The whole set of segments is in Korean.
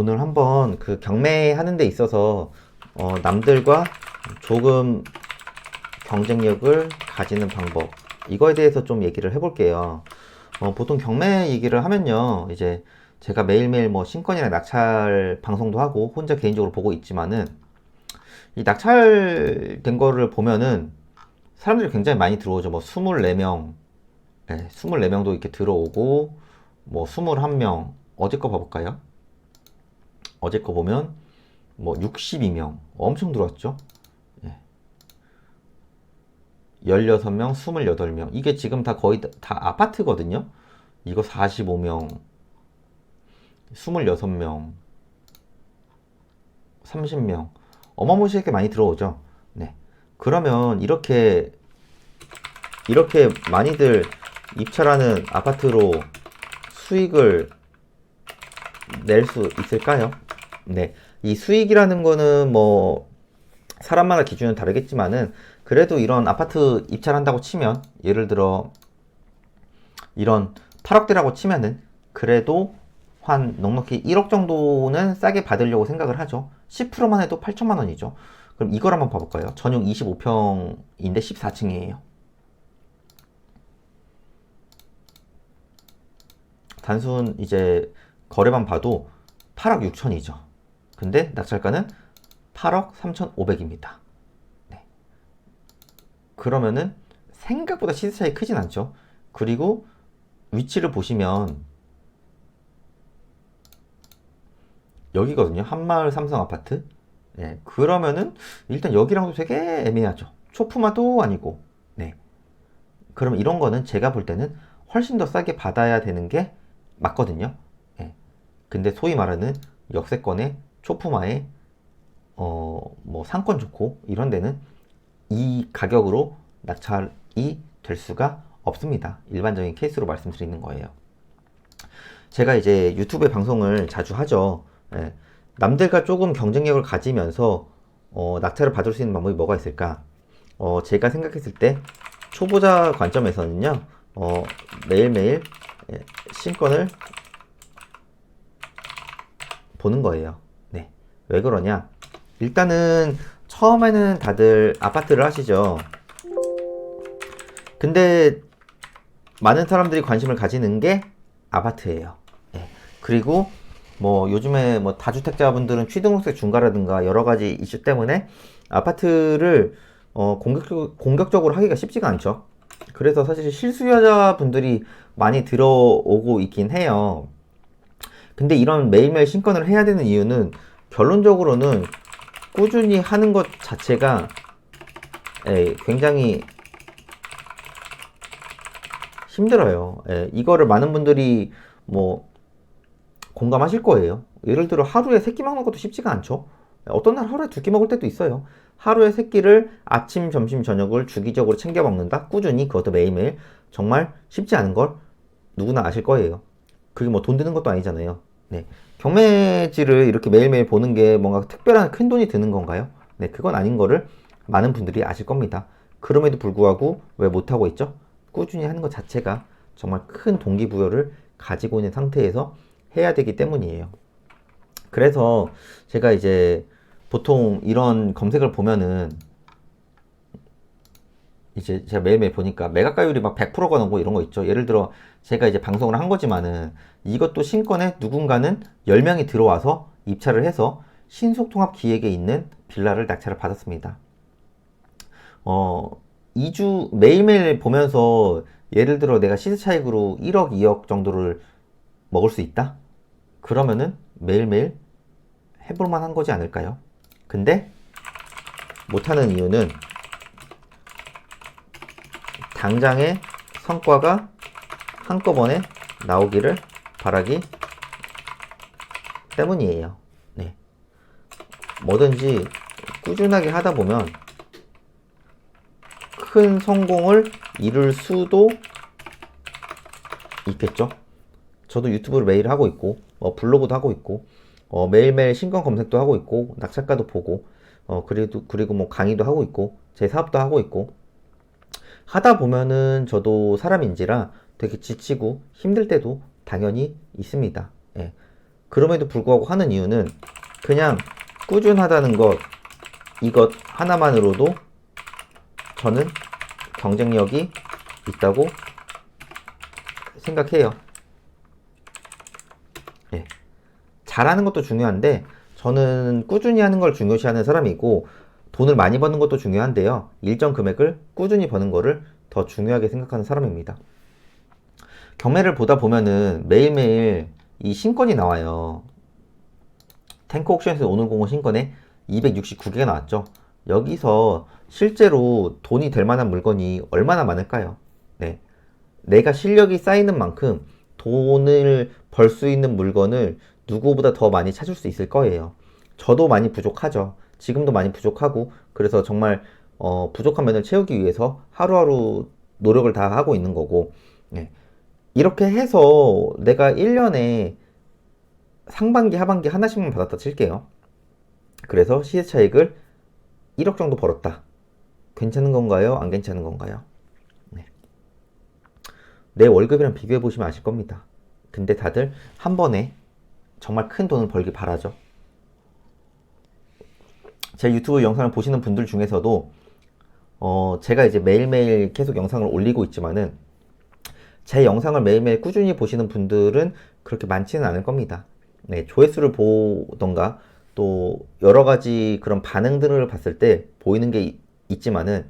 오늘 한번 그 경매하는 데 있어서 남들과 조금 경쟁력을 가지는 방법, 이거에 대해서 좀 얘기를 해볼게요. 보통 경매 얘기를 하면요, 이제 제가 매일매일 뭐 신권이나 낙찰 방송도 하고 혼자 개인적으로 보고 있지만은, 이 낙찰된 거를 보면은 사람들이 굉장히 많이 들어오죠. 뭐 24명, 24명도 이렇게 들어오고, 뭐 21명, 어제 거 봐볼까요? 어제 거 보면 뭐 62명 엄청 들어왔죠. 16명, 28명. 이게 지금 다 거의 다 아파트거든요. 이거 45명, 26명, 30명. 어마무시하게 많이 들어오죠. 네. 그러면 이렇게 많이들 입찰하는 아파트로 수익을 낼 수 있을까요? 네. 이 수익이라는 거는 뭐 사람마다 기준은 다르겠지만은, 그래도 이런 아파트 입찰한다고 치면, 예를 들어 이런 8억대라고 치면은 그래도 한 넉넉히 1억 정도는 싸게 받으려고 생각을 하죠. 10%만 해도 8천만 원이죠. 그럼 이걸 한번 봐볼까요? 전용 25평인데 14층이에요. 단순 이제 거래만 봐도 8억 6천이죠. 근데 낙찰가는 8억 3,500입니다. 네. 그러면은 생각보다 시세 차이 크진 않죠. 그리고 위치를 보시면 여기거든요. 한마을 삼성 아파트. 네. 그러면은 일단 여기랑도 되게 애매하죠. 초품화도 아니고. 네. 그럼 이런 거는 제가 볼 때는 훨씬 더 싸게 받아야 되는 게 맞거든요. 네. 근데 소위 말하는 역세권의 초품화에 뭐 상권 좋고 이런 데는 이 가격으로 낙찰이 될 수가 없습니다. 일반적인 케이스로 말씀드리는 거예요. 제가 이제 유튜브에 방송을 자주 하죠. 예. 남들과 조금 경쟁력을 가지면서 낙찰을 받을 수 있는 방법이 뭐가 있을까? 제가 생각했을 때 초보자 관점에서는요, 매일매일 신권을 보는 거예요. 네. 왜 그러냐? 일단은 처음에는 다들 아파트를 하시죠. 근데 많은 사람들이 관심을 가지는 게 아파트예요. 예. 그리고 뭐 요즘에 뭐 다주택자분들은 취등록세 중과라든가 여러 가지 이슈 때문에 아파트를 공격적으로 하기가 쉽지가 않죠. 그래서 사실 실수요자분들이 많이 들어오고 있긴 해요. 근데 이런 매일매일 신건을 해야 되는 이유는, 결론적으로는 꾸준히 하는 것 자체가 굉장히 힘들어요. 이거를 많은 분들이 뭐 공감하실 거예요. 예를 들어 하루에 3끼 먹는 것도 쉽지가 않죠. 어떤 날 하루에 2끼 먹을 때도 있어요. 하루에 3끼를 아침, 점심, 저녁을 주기적으로 챙겨 먹는다? 꾸준히, 그것도 매일매일. 정말 쉽지 않은 걸 누구나 아실 거예요. 그게 뭐 돈 드는 것도 아니잖아요. 네. 경매지를 이렇게 매일매일 보는 게 뭔가 특별한 큰 돈이 드는 건가요? 네, 그건 아닌 거를 많은 분들이 아실 겁니다. 그럼에도 불구하고 왜 못하고 있죠? 꾸준히 하는 것 자체가 정말 큰 동기부여를 가지고 있는 상태에서 해야 되기 때문이에요. 그래서 제가 이제 보통 이런 검색을 보면은, 이제 제가 매일매일 보니까 매각가율이 막 100%가 넘고 이런 거 있죠. 예를 들어 제가 이제 방송을 한 거지만은, 이것도 신권에 누군가는 10명이 들어와서 입찰을 해서 신속통합 기획에 있는 빌라를 낙찰을 받았습니다. 2주 매일매일 보면서 예를 들어 내가 시세 차익으로 1억, 2억 정도를 먹을 수 있다? 그러면은 매일매일 해볼만 한 거지 않을까요? 근데 못하는 이유는 당장의 성과가 한꺼번에 나오기를 바라기 때문이에요. 네. 뭐든지 꾸준하게 하다 보면 큰 성공을 이룰 수도 있겠죠. 저도 유튜브를 매일 하고 있고, 블로그도 하고 있고, 매일매일 신권 검색도 하고 있고, 낙찰가도 보고, 그리고 뭐 강의도 하고 있고, 제 사업도 하고 있고, 하다 보면은 저도 사람인지라 되게 지치고 힘들 때도 당연히 있습니다. 예. 그럼에도 불구하고 하는 이유는 그냥 꾸준하다는 것, 이것 하나만으로도 저는 경쟁력이 있다고 생각해요. 예. 잘하는 것도 중요한데 저는 꾸준히 하는 걸 중요시하는 사람이고 돈을 많이 버는 것도 중요한데요. 일정 금액을 꾸준히 버는 거를 더 중요하게 생각하는 사람입니다. 경매를 보다 보면은 매일매일 이 신건이 나와요. 탱커 옥션에서 오늘 공원 신건에 269개가 나왔죠. 여기서 실제로 돈이 될 만한 물건이 얼마나 많을까요? 네. 내가 실력이 쌓이는 만큼 돈을 벌 수 있는 물건을 누구보다 더 많이 찾을 수 있을 거예요. 저도 많이 부족하죠. 지금도 많이 부족하고, 그래서 정말 부족한 면을 채우기 위해서 하루하루 노력을 다 하고 있는 거고, 네. 이렇게 해서 내가 1년에 상반기, 하반기 하나씩만 받았다 칠게요. 그래서 시세 차익을 1억 정도 벌었다. 괜찮은 건가요? 안 괜찮은 건가요? 네. 내 월급이랑 비교해 보시면 아실 겁니다. 근데 다들 한 번에 정말 큰 돈을 벌길 바라죠. 제 유튜브 영상을 보시는 분들 중에서도 제가 이제 매일매일 계속 영상을 올리고 있지만은 제 영상을 매일매일 꾸준히 보시는 분들은 그렇게 많지는 않을 겁니다. 네, 조회수를 보던가 또 여러 가지 그런 반응들을 봤을 때 보이는 게 있지만은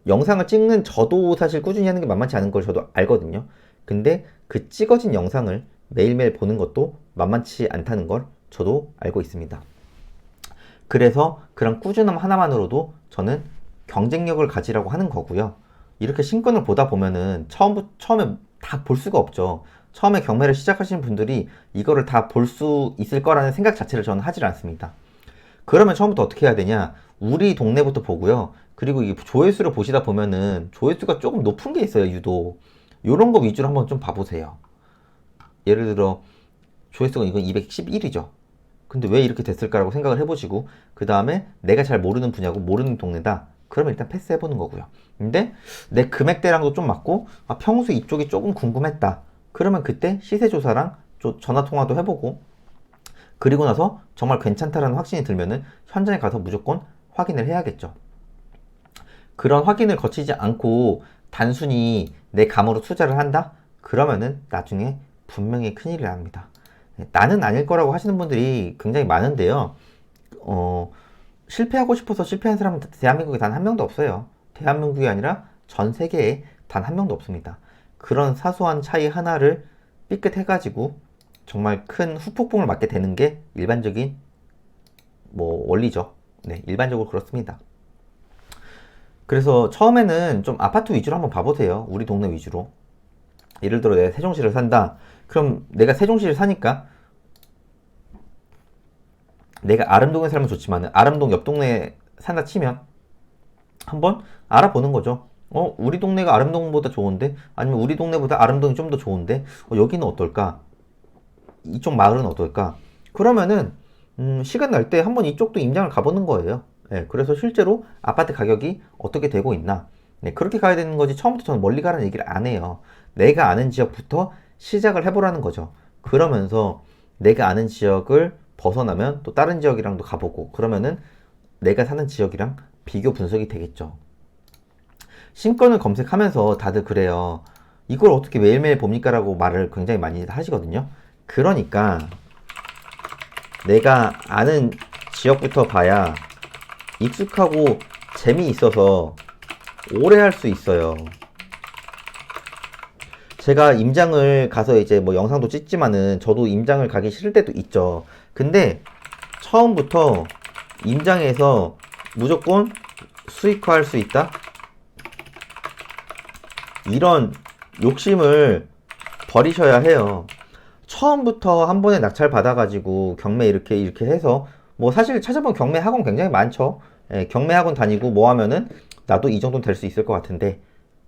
영상을 찍는 저도 사실 꾸준히 하는 게 만만치 않은 걸 저도 알거든요. 근데 그 찍어진 영상을 매일매일 보는 것도 만만치 않다는 걸 저도 알고 있습니다. 그래서 그런 꾸준함 하나만으로도 저는 경쟁력을 가지라고 하는 거고요. 이렇게 신권을 보다 보면은 처음에 다 볼 수가 없죠. 처음에 경매를 시작하시는 분들이 이거를 다 볼 수 있을 거라는 생각 자체를 저는 하질 않습니다. 그러면 처음부터 어떻게 해야 되냐? 우리 동네부터 보고요. 그리고 이 조회수를 보시다 보면은 조회수가 조금 높은 게 있어요, 유독. 요런 거 위주로 한번 좀 봐보세요. 예를 들어 조회수가 이건 211이죠. 근데 왜 이렇게 됐을까라고 생각을 해보시고 그 다음에 내가 잘 모르는 분야고 모르는 동네다. 그러면 일단 패스해보는 거고요. 근데 내 금액대랑도 좀 맞고 평소 이쪽이 조금 궁금했다. 그러면 그때 시세조사랑 전화통화도 해보고 그리고 나서 정말 괜찮다라는 확신이 들면은 현장에 가서 무조건 확인을 해야겠죠. 그런 확인을 거치지 않고 단순히 내 감으로 투자를 한다? 그러면은 나중에 분명히 큰일이 납니다. 나는 아닐 거라고 하시는 분들이 굉장히 많은데요. 실패하고 싶어서 실패한 사람은 대한민국에 단 한 명도 없어요. 대한민국이 아니라 전 세계에 단 한 명도 없습니다. 그런 사소한 차이 하나를 삐끗해가지고 정말 큰 후폭풍을 맞게 되는 게 일반적인 원리죠. 네, 일반적으로 그렇습니다. 그래서 처음에는 좀 아파트 위주로 한번 봐보세요. 우리 동네 위주로. 예를 들어 내가 세종시를 산다. 그럼 내가 세종시를 사니까 내가 아름동에 살면 좋지만 아름동 옆 동네에 산다 치면 한번 알아보는 거죠. 우리 동네가 아름동보다 좋은데? 아니면 우리 동네보다 아름동이 좀 더 좋은데? 여기는 어떨까? 이쪽 마을은 어떨까? 그러면은 시간 날 때 한번 이쪽도 임장을 가보는 거예요. 네, 그래서 실제로 아파트 가격이 어떻게 되고 있나? 네, 그렇게 가야 되는 거지. 처음부터 저는 멀리 가라는 얘기를 안 해요. 내가 아는 지역부터 시작을 해보라는 거죠. 그러면서 내가 아는 지역을 벗어나면 또 다른 지역이랑도 가보고 그러면은 내가 사는 지역이랑 비교 분석이 되겠죠. 신권을 검색하면서 다들 그래요. 이걸 어떻게 매일매일 봅니까? 라고 말을 굉장히 많이 하시거든요. 그러니까 내가 아는 지역부터 봐야 익숙하고 재미있어서 오래 할 수 있어요. 제가 임장을 가서 이제 영상도 찍지만은 저도 임장을 가기 싫을 때도 있죠. 근데 처음부터 임장에서 무조건 수익화할 수 있다? 이런 욕심을 버리셔야 해요. 처음부터 한 번에 낙찰 받아가지고 경매 이렇게 해서 사실 찾아보면 경매 학원 굉장히 많죠. 예, 경매 학원 다니고 하면은 나도 이 정도는 될 수 있을 것 같은데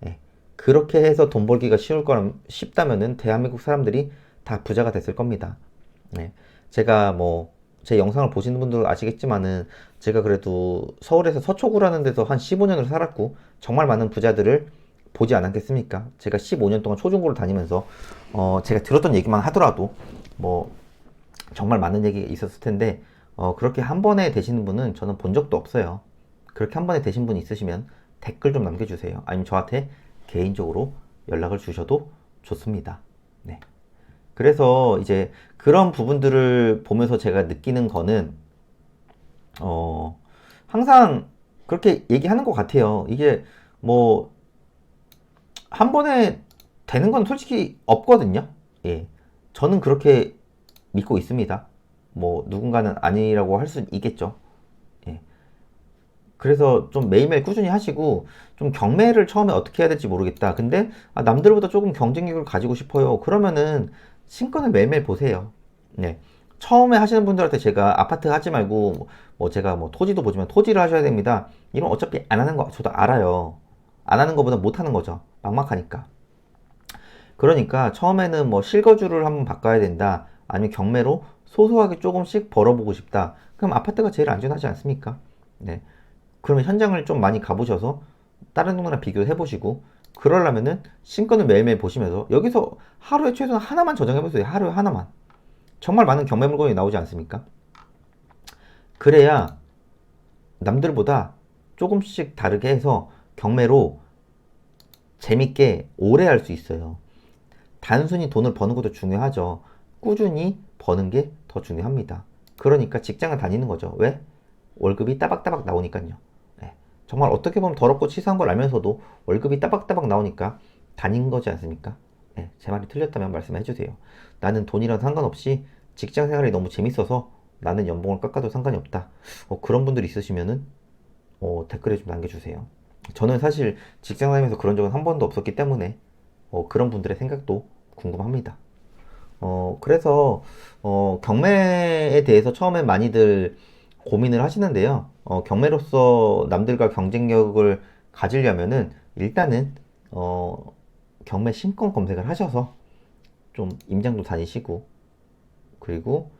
예, 그렇게 해서 돈 벌기가 쉽다면은 대한민국 사람들이 다 부자가 됐을 겁니다. 예, 제가 제 영상을 보시는 분들 아시겠지만은 제가 그래도 서울에서 서초구라는 데서 한 15년을 살았고 정말 많은 부자들을 보지 않았겠습니까? 제가 15년 동안 초중고를 다니면서 제가 들었던 얘기만 하더라도 정말 많은 얘기가 있었을 텐데 그렇게 한 번에 되시는 분은 저는 본 적도 없어요. 그렇게 한 번에 되신 분 있으시면 댓글 좀 남겨주세요. 아니면 저한테 개인적으로 연락을 주셔도 좋습니다. 네. 그래서 이제 그런 부분들을 보면서 제가 느끼는 거는 어, 항상 그렇게 얘기하는 것 같아요. 이게 뭐 한 번에 되는 건 솔직히 없거든요. 예. 저는 그렇게 믿고 있습니다. 뭐 누군가는 아니라고 할 수 있겠죠. 예. 그래서 좀 매일매일 꾸준히 하시고 좀 경매를 처음에 어떻게 해야 될지 모르겠다. 근데 남들보다 조금 경쟁력을 가지고 싶어요. 그러면은 신권을 매일매일 보세요. 네. 처음에 하시는 분들한테 제가 아파트 하지 말고 뭐 제가 뭐 토지도 보지만 토지를 하셔야 됩니다. 이런 어차피 안 하는 거 저도 알아요. 안 하는 것보다 못 하는 거죠. 막막하니까. 그러니까 처음에는 뭐 실거주를 한번 바꿔야 된다. 아니면 경매로 소소하게 조금씩 벌어보고 싶다. 그럼 아파트가 제일 안전하지 않습니까? 네. 그러면 현장을 좀 많이 가보셔서 다른 동네랑 비교를 해보시고 그러려면은 신권을 매일매일 보시면서 여기서 하루에 최소한 하나만 저장해보세요. 하루에 하나만. 정말 많은 경매 물건이 나오지 않습니까? 그래야 남들보다 조금씩 다르게 해서 경매로 재밌게 오래 할 수 있어요. 단순히 돈을 버는 것도 중요하죠. 꾸준히 버는 게 더 중요합니다. 그러니까 직장을 다니는 거죠. 왜? 월급이 따박따박 나오니까요. 네. 정말 어떻게 보면 더럽고 치사한 걸 알면서도 월급이 따박따박 나오니까 다닌 거지 않습니까? 네. 제 말이 틀렸다면 말씀해 주세요. 나는 돈이랑 상관없이 직장 생활이 너무 재밌어서 나는 연봉을 깎아도 상관이 없다. 그런 분들 있으시면은 댓글에 좀 남겨주세요. 저는 사실 직장 다니면서 그런 적은 한 번도 없었기 때문에 그런 분들의 생각도 궁금합니다. 그래서 경매에 대해서 처음에 많이들 고민을 하시는데요. 경매로서 남들과 경쟁력을 가지려면은 일단은 경매 신권 검색을 하셔서 좀 임장도 다니시고 그리고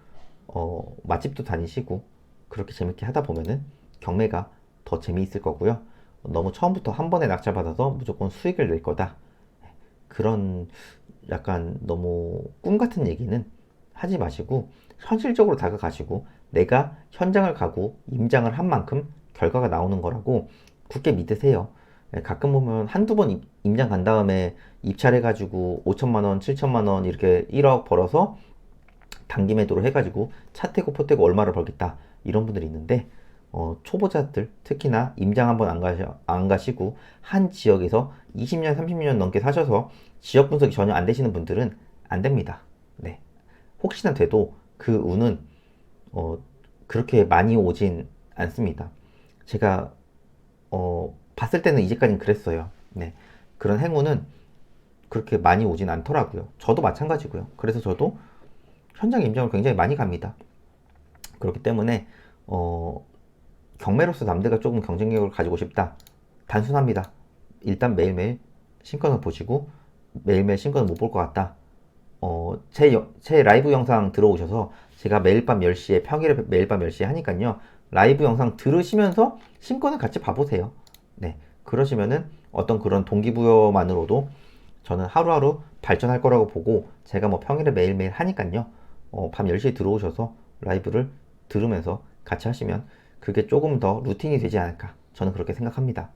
맛집도 다니시고 그렇게 재밌게 하다 보면은 경매가 더 재미있을 거고요. 너무 처음부터 한 번에 낙찰받아서 무조건 수익을 낼 거다. 그런 약간 너무 꿈 같은 얘기는 하지 마시고 현실적으로 다가가시고 내가 현장을 가고 임장을 한 만큼 결과가 나오는 거라고 굳게 믿으세요. 가끔 보면 한두 번 임장 간 다음에 입찰해가지고 5천만 원, 7천만 원 이렇게 1억 벌어서 단기 매도를 해가지고 차 떼고 포 떼고 얼마를 벌겠다 이런 분들이 있는데 초보자들 특히나 임장 한번 안 가시고 한 지역에서 20년 30년 넘게 사셔서 지역 분석이 전혀 안 되시는 분들은 안 됩니다. 네. 혹시나 돼도 그 운은 그렇게 많이 오진 않습니다. 제가 봤을 때는 이제까지는 그랬어요. 네. 그런 행운은 그렇게 많이 오진 않더라고요. 저도 마찬가지고요. 그래서 저도 현장 임장을 굉장히 많이 갑니다. 그렇기 때문에 경매로서 남들과 조금 경쟁력을 가지고 싶다. 단순합니다. 일단 매일매일 신권을 보시고 매일매일 신권을 못 볼 것 같다. 제 라이브 영상 들어오셔서 제가 매일 밤 10시에 평일에 매일 밤 10시에 하니까요. 라이브 영상 들으시면서 신권을 같이 봐보세요. 네. 그러시면은 어떤 그런 동기부여만으로도 저는 하루하루 발전할 거라고 보고 제가 뭐 평일에 매일매일 하니까요. 밤 10시에 들어오셔서 라이브를 들으면서 같이 하시면 그게 조금 더 루틴이 되지 않을까 저는 그렇게 생각합니다.